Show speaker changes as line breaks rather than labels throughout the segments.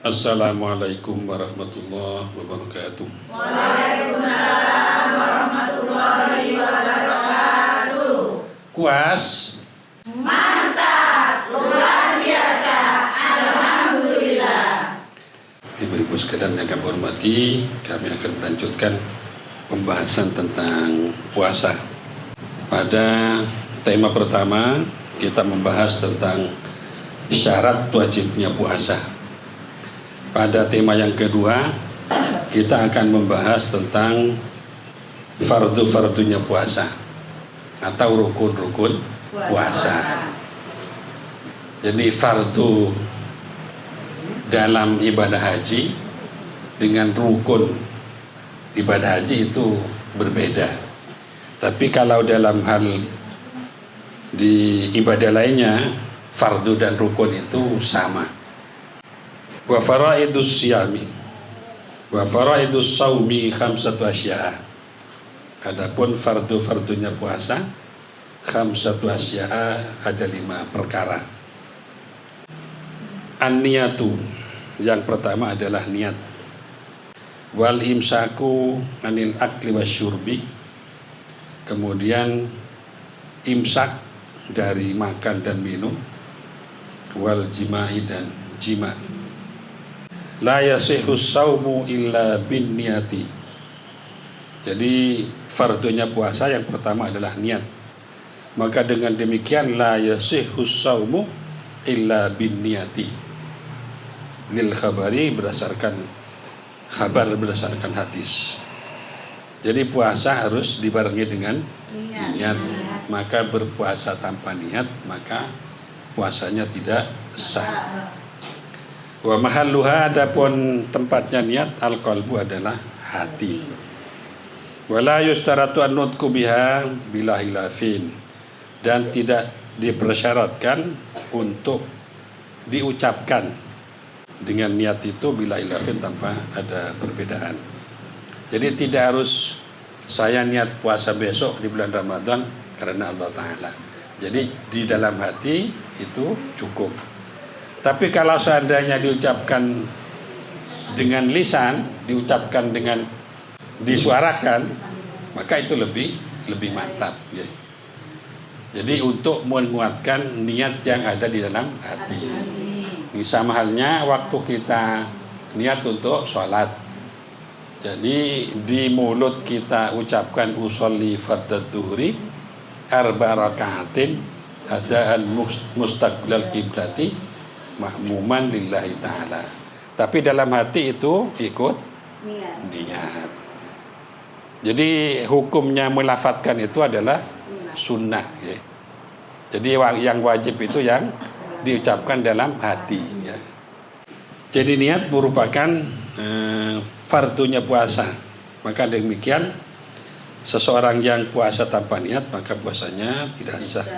Assalamualaikum warahmatullahi wabarakatuh.
Waalaikumsalam warahmatullahi wabarakatuh.
Kuas?
Mantap, luar biasa, alhamdulillah.
Ibu-ibu sekalian yang kami hormati, kami akan melanjutkan pembahasan tentang puasa. Pada tema pertama, kita membahas tentang syarat wajibnya puasa. Pada tema yang kedua, kita akan membahas tentang fardu-fardunya puasa atau rukun-rukun puasa. Jadi fardu dalam ibadah haji dengan rukun ibadah haji itu berbeda. Tapi kalau dalam hal di ibadah lainnya, fardu dan rukun itu sama. Wa faraidus siyami wa faraidus saumi khamsatu asya'a. Adapun fardu-fardunya puasa, khamsatu asya'a, ada 5 perkara. An-niyatu, yang pertama adalah niat. Wal imsaku anil akli wasyurbi, kemudian imsak dari makan dan minum. Wal jima'i, dan jima. La yasihhu saumu illa bin niyati. Jadi fardunya puasa yang pertama adalah niat. Maka dengan demikian la yasihhu saumu illa bin niyati. Lil khabari, berdasarkan kabar, berdasarkan hadis. Jadi puasa harus dibarengi dengan niat. Maka berpuasa tanpa niat, maka puasanya tidak sah. Wa mahalluha, adapun tempatnya niat, al-qalbu, adalah hati. Wala yustaratu an nutqu biha bila hilafin, dan tidak dipersyaratkan untuk diucapkan dengan niat itu bila hilafin, tanpa ada perbedaan. Jadi tidak harus saya niat puasa besok di bulan Ramadan karena Allah Ta'ala. Jadi di dalam hati itu cukup. Tapi kalau seandainya diucapkan dengan lisan, diucapkan dengan disuarakan, maka itu lebih mantap. Ya. Jadi untuk menguatkan niat yang ada di dalam hati. Ini sama halnya waktu kita niat untuk sholat. Jadi di mulut kita ucapkan usolli fardad dhuhri arba rakaatin adaan mustaqbilal qiblati mahmuman lillahi ta'ala. Tapi dalam hati itu ikut niat. Jadi hukumnya melafatkan itu adalah sunnah, ya. Jadi yang wajib itu yang diucapkan dalam hati, ya. Jadi niat merupakan fardunya puasa. Maka demikian seseorang yang puasa tanpa niat, maka puasanya tidak sah.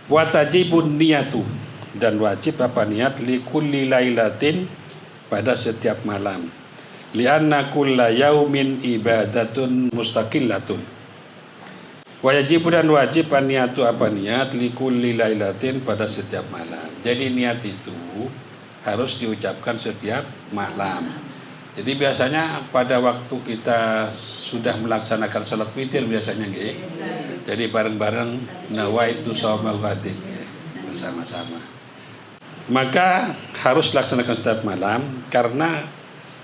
Wa tajibun niyatu, dan wajib apa niat, li kulli lailatin, pada setiap malam. Lianna kulla yaumin ibadatun mustaqillatun. Wajib, dan wajib niatu apa niat, li kulli lailatin, pada setiap malam. Jadi niat itu harus diucapkan setiap malam. Jadi biasanya pada waktu kita sudah melaksanakan salat witir biasanya, nggih. Jadi bareng-bareng nawaitu shauma ghadin, bersama-sama. Maka harus dilaksanakan setiap malam, karena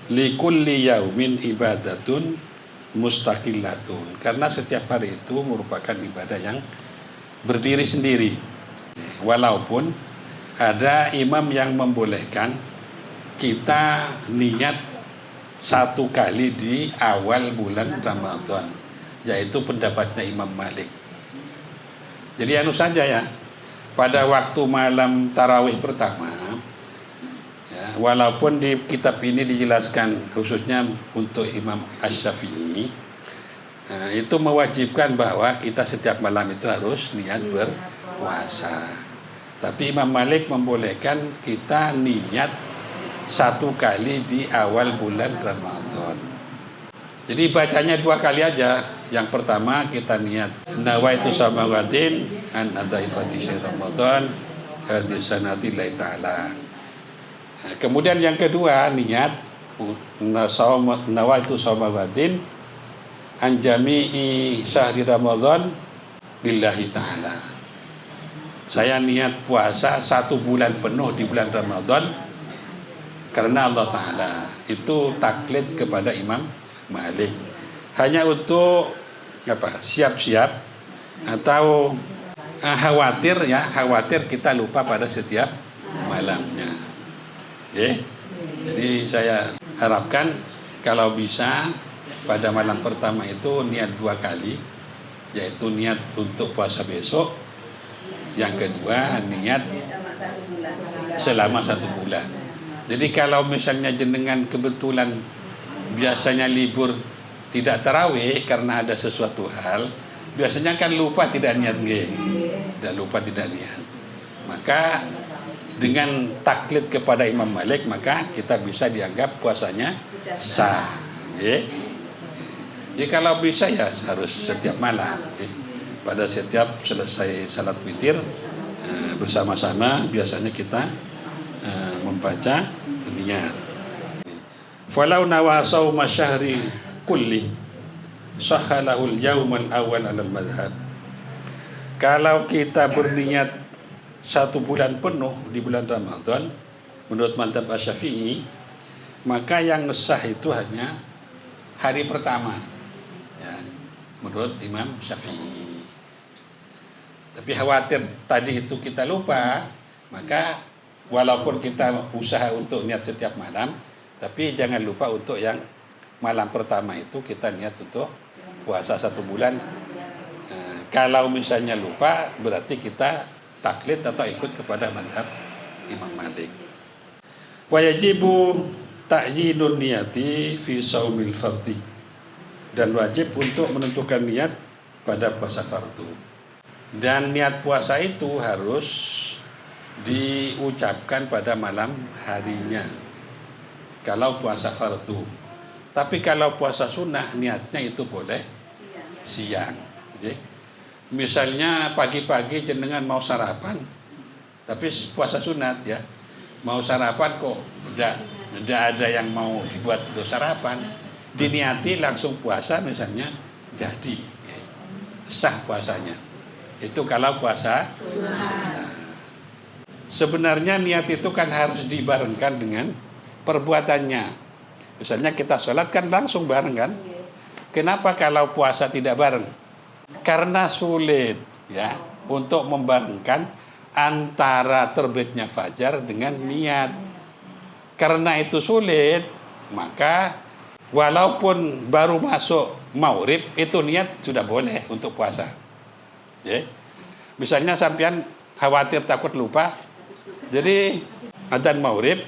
likulli yaumin ibadatun mustaqillatun, karena setiap hari itu merupakan ibadah yang berdiri sendiri. Walaupun ada imam yang membolehkan kita niat 1 kali di awal bulan Ramadan, yaitu pendapatnya Imam Malik. Jadi saja ya, pada waktu malam tarawih pertama, ya, walaupun di kitab ini dijelaskan khususnya untuk Imam Asy-Syafi'i, itu mewajibkan bahwa kita setiap malam itu harus niat berpuasa. Tapi Imam Malik membolehkan kita niat 1 kali di awal bulan Ramadan. Jadi bacanya 2 kali aja. Yang pertama kita niat nawaitu shauma ghadin an adai fadhi Ramadan hadis sanati lillahi ta'ala. Nah, kemudian yang kedua, niat nawaitu shauma ghadin an jami'i syahri Ramadan lillahi ta'ala. Saya niat puasa 1 bulan penuh di bulan Ramadan karena Allah Ta'ala. Itu taklid kepada Imam Malik. Hanya untuk siap-siap atau khawatir kita lupa pada setiap malamnya. Jadi saya harapkan kalau bisa pada malam pertama itu niat 2 kali, yaitu niat untuk puasa besok. Yang kedua niat selama 1 bulan. Jadi kalau misalnya jenengan kebetulan biasanya libur tidak tarawih karena ada sesuatu hal, biasanya kan lupa tidak niat tidak niat. Maka dengan taklid kepada Imam Malik maka kita bisa dianggap puasanya sah. Jadi kalau bisa ya harus setiap malam. Pada setiap selesai salat witir bersama-sama biasanya kita membaca niat. Falau nawa shauma syahri kulli sahhalahul yaumal awal alal madhab. Kalau kita berniat 1 bulan penuh di bulan Ramadan menurut mazhab Asy-Syafi'i, maka yang sah itu hanya hari pertama ya, menurut Imam Syafi'i. Tapi khawatir tadi itu kita lupa, maka walaupun kita usaha untuk niat setiap malam, tapi jangan lupa untuk yang malam pertama itu kita niat untuk puasa 1 bulan. Kalau misalnya lupa, berarti kita taklid atau ikut kepada mazhab Imam Malik. Wa yajibu ta'yinun niyati fi shaumil fardhi. Dan wajib untuk menentukan niat pada puasa fardu. Dan niat puasa itu harus diucapkan pada malam harinya kalau puasa fardu. Tapi kalau puasa sunnah niatnya itu boleh siang. Misalnya pagi-pagi jenengan mau sarapan, tapi puasa sunat ya, mau sarapan kok tidak ada yang mau dibuat untuk sarapan, diniati langsung puasa misalnya, jadi sah puasanya. Itu kalau puasa sunnah. Sebenarnya niat itu kan harus dibarengkan dengan perbuatannya. Misalnya kita sholat kan langsung bareng kan. Kenapa kalau puasa tidak bareng? Karena sulit ya untuk membarengkan antara terbitnya fajar dengan niat. Karena itu sulit, maka walaupun baru masuk maghrib itu niat sudah boleh untuk puasa. Misalnya sampean khawatir takut lupa, jadi adzan maghrib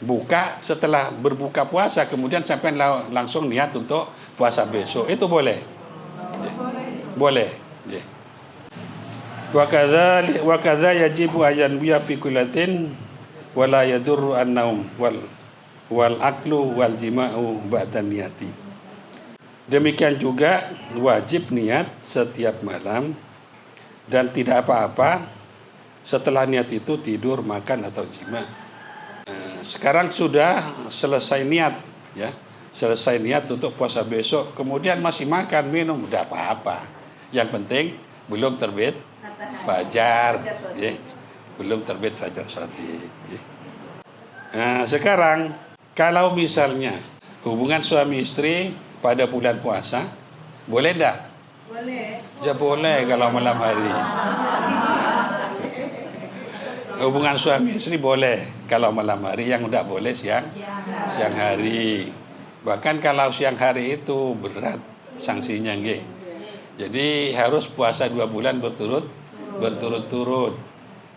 buka, setelah berbuka puasa kemudian sampean langsung niat untuk puasa besok, itu boleh. Boleh. Wa kadza yajibu ayan biya fi kullatin wala yadurru an-naum wal aklu wal jima'u ba'da niyati. Demikian juga wajib niat setiap malam dan tidak apa-apa setelah niat itu tidur, makan atau jima. Sekarang sudah selesai niat ya, selesai niat untuk puasa besok, kemudian masih makan minum, tidak apa-apa. Yang penting belum terbit fajar, ya. Belum terbit fajar shadiq. Ya. Nah, sekarang kalau misalnya hubungan suami istri pada bulan puasa, boleh tidak?
Boleh.
Ya boleh kalau malam hari. Hubungan suami istri boleh kalau malam hari, yang tidak boleh siang hari. Bahkan kalau siang hari itu berat sanksinya nggih. Jadi harus puasa 2 bulan berturut-turut.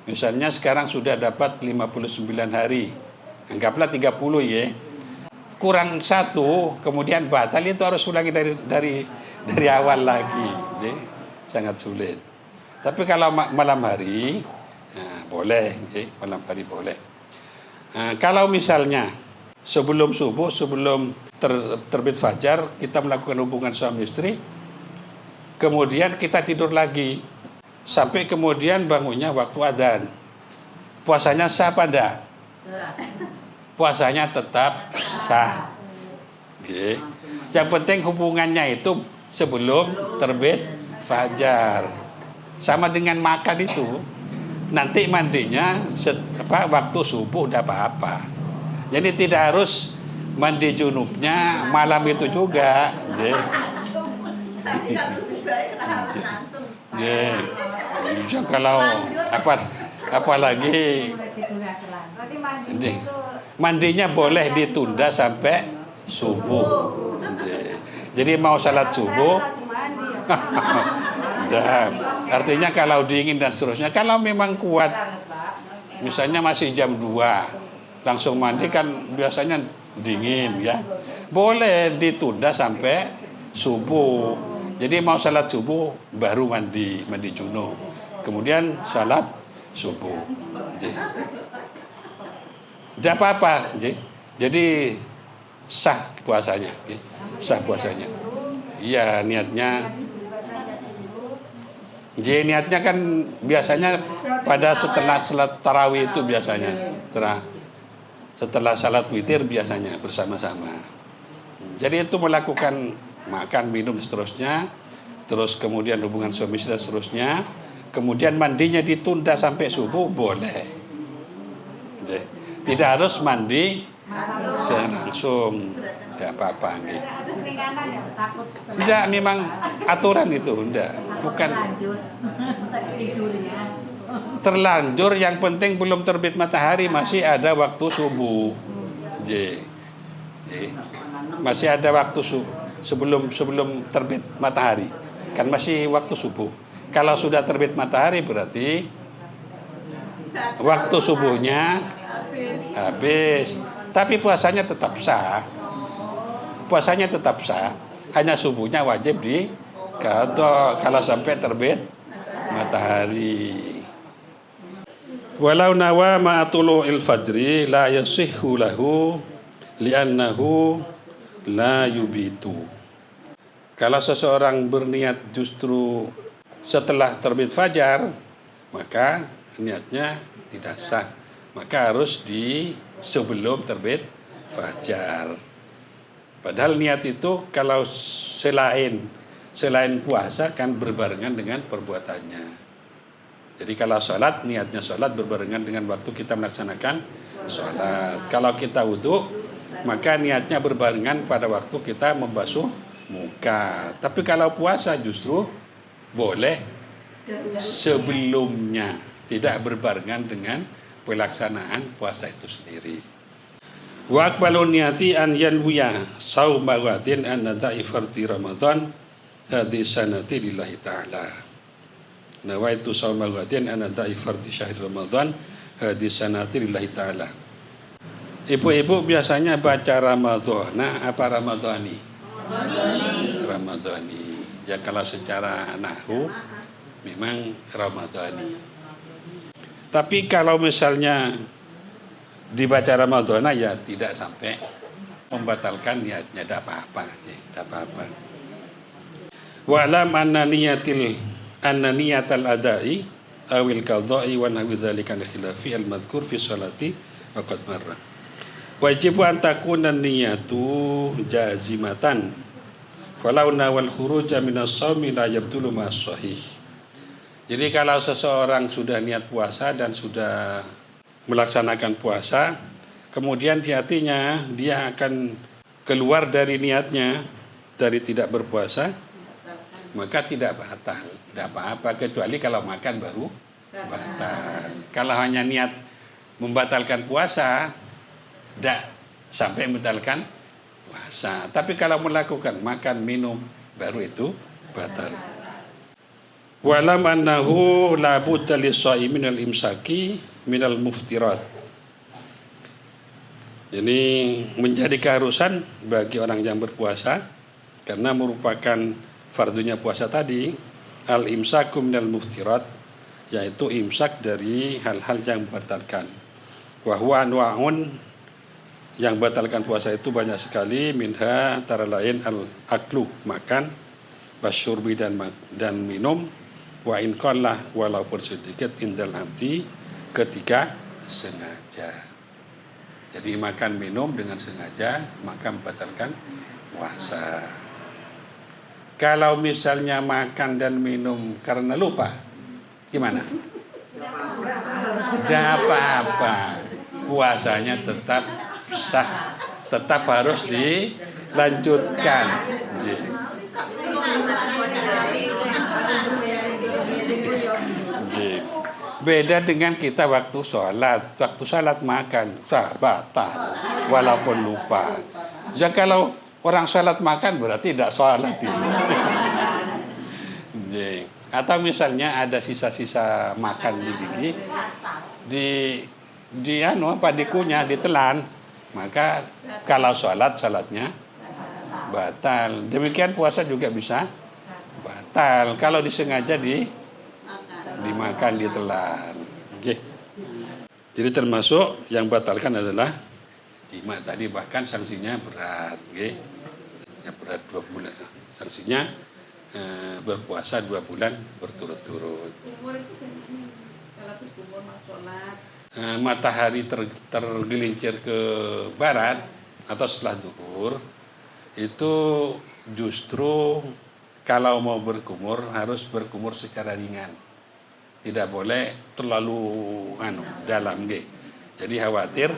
Misalnya sekarang sudah dapat 59 hari. Anggaplah 30 ya. Kurang 1 kemudian batal, itu harus ulangi dari awal lagi. Jadi sangat sulit. Tapi kalau malam hari boleh, malam hari boleh. Kalau misalnya sebelum subuh, sebelum terbit fajar kita melakukan hubungan suami istri, kemudian kita tidur lagi sampai kemudian bangunnya waktu adzan, puasanya sah apa enggak? puasanya tetap sah. Oke. Yang penting hubungannya itu sebelum terbit fajar. Sama dengan makan itu, nanti mandinya waktu subuh udah apa-apa. Jadi tidak harus mandi junubnya malam itu juga. Ya, kalau apalagi mandinya boleh ditunda sampai subuh. Jadi mau salat subuh, artinya kalau dingin dan seterusnya. Kalau memang kuat, misalnya masih jam 2, langsung mandi kan biasanya dingin ya. Boleh ditunda sampai subuh. Jadi mau salat subuh baru mandi junub. Kemudian salat subuh. Tidak apa-apa. Jadi sah puasanya. Sah puasanya. Iya, niatnya. Jadi niatnya kan biasanya pada setelah salat tarawih itu biasanya. Setelah salat witir biasanya bersama-sama. Jadi itu melakukan makan, minum seterusnya, terus kemudian hubungan suami istri dan seterusnya, kemudian mandinya ditunda sampai subuh boleh. Tidak harus mandi langsung, tidak apa-apa. Tidak, memang aturan itu, tidak, bukan terlanjur. Yang penting belum terbit matahari, masih ada waktu subuh. Masih ada waktu sebelum terbit matahari, kan masih waktu subuh. Kalau sudah terbit matahari berarti waktu subuhnya habis, tapi puasanya tetap sah. Puasanya tetap sah, hanya subuhnya wajib diqadha kalau sampai terbit matahari. Walau nawa ma'atulu'il fajri la yasihhu lahu li'annahu la yubitu. Kalau seseorang berniat justru setelah terbit fajar, maka niatnya tidak sah. Maka harus sebelum terbit fajar. Padahal niat itu kalau selain puasa kan berbarengan dengan perbuatannya. Jadi kalau sholat, niatnya sholat berbarengan dengan waktu kita melaksanakan sholat. Kalau kita wudhu, maka niatnya berbarengan pada waktu kita membasuh muka. Tapi kalau puasa justru boleh sebelumnya, tidak berbarengan dengan pelaksanaan puasa itu sendiri. Wa aqbalu niyati an yanwiya shauma ghadin an nadai fardi Ramadan hadis sanati lillahi ta'ala. Nawaitu shauma ghadin an nadai fardi syahr Ramadan hadis sanati lillahi ta'ala. Ibu-ibu biasanya baca Ramadhan. Nah, apa Ramadhani? Ramadhani. Ya kalau secara nahwu memang Ramadhani. Tapi kalau misalnya dibaca Ramadhan ya tidak sampai membatalkan niatnya, tidak apa-apa. Wa alam anna niyatal adai awil qadha'i wa nahwi dzalika al-khilafi al-madhkur fi sholati faqad marra. Wajib an takuna niyatu jazimatan falau nawal khuruja minas shaumi la yabdulu ma'as sahih. Jadi kalau seseorang sudah niat puasa dan sudah melaksanakan puasa, kemudian di hatinya dia akan keluar dari niatnya dari tidak berpuasa, maka tidak batal, tidak apa-apa, kecuali kalau makan baru batal. Kalau hanya niat membatalkan puasa, tidak sampai membatalkan puasa. Tapi kalau melakukan makan, minum, baru itu batal. Wa'lam annahu la budda lis-shaimin al-imsaki minal muftirat. Ini menjadi keharusan bagi orang yang berpuasa karena merupakan fardunya puasa tadi al-imsaku minal muftirat, yaitu imsak dari hal-hal yang membatalkan. Wa huwa anwa'un, yang batalkan puasa itu banyak sekali, minha antara lain al-aklu, makan, wasyurbi dan minum, wa in qalla, walaupun sedikit, indal abdi, ketika sengaja. Jadi makan minum dengan sengaja maka membatalkan puasa. Kalau misalnya makan dan minum karena lupa, gimana? Tidak apa-apa, puasanya tetap sah, tetap harus dilanjutkan. Beda dengan kita waktu sholat makan sah batal walaupun lupa. Jadi kalau orang sholat makan berarti tidak sholat ini. Atau misalnya ada sisa-sisa makan di gigi, dikunyah, ditelan, maka kalau sholatnya batal. Demikian puasa juga bisa batal kalau disengaja dimakan, ditelan. Okay. Jadi termasuk yang batalkan adalah jima tadi, bahkan sanksinya berat. Okay. Berat 2 bulan. Sanksinya berpuasa 2 bulan berturut-turut. Matahari tergelincir ke barat atau setelah zuhur, itu justru kalau mau berkumur harus berkumur secara ringan. Tidak boleh terlalu dalam, jadi khawatir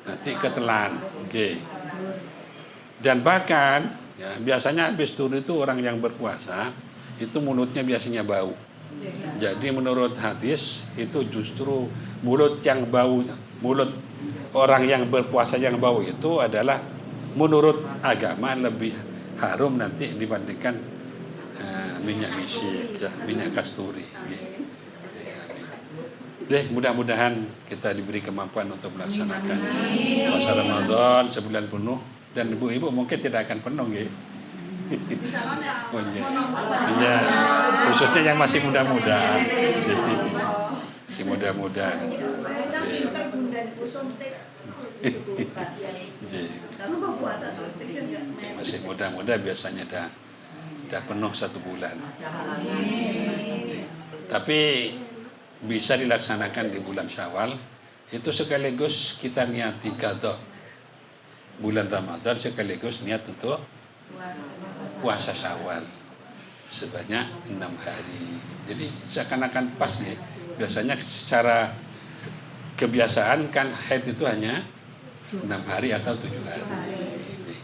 nanti ketelan. Dan bahkan ya, biasanya habis turun itu orang yang berpuasa itu mulutnya biasanya bau. Jadi menurut hadis itu justru mulut orang yang berpuasa yang bau itu adalah menurut agama lebih harum nanti dibandingkan minyak misik, ya, minyak kasturi. Mudah-mudahan kita diberi kemampuan untuk melaksanakan puasa Ramadan sebulan penuh, dan ibu-ibu mungkin tidak akan penuh, ya. Oh iya. Iya, khususnya yang masih muda-muda. Masih muda-muda. Masih muda-muda biasanya dah penuh 1 bulan. Tapi bisa dilaksanakan di bulan Syawal. Itu sekaligus kita niati qadha bulan Ramadan, sekaligus niat untuk puasa Syawal sebanyak 6 hari. Jadi seakan-akan pas nih. Biasanya secara kebiasaan kan haid itu hanya 6 hari atau 7 hari.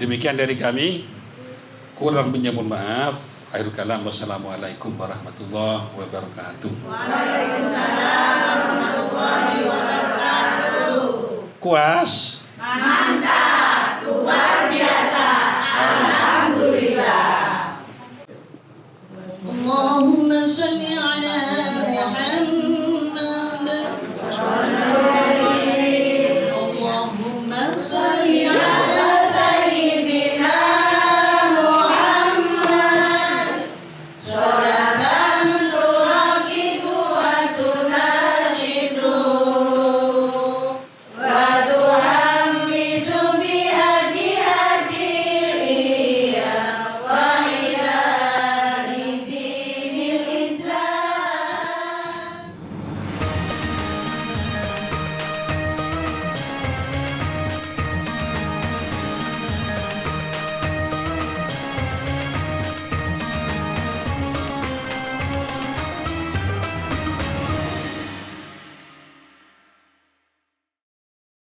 Demikian dari kami. Kurang lebihnya mohon maaf. Akhirul kalam, wassalamualaikum warahmatullahi wabarakatuh.
Waalaikumsalam warahmatullahi wabarakatuh.
Kuas.
Mantap, luar biasa.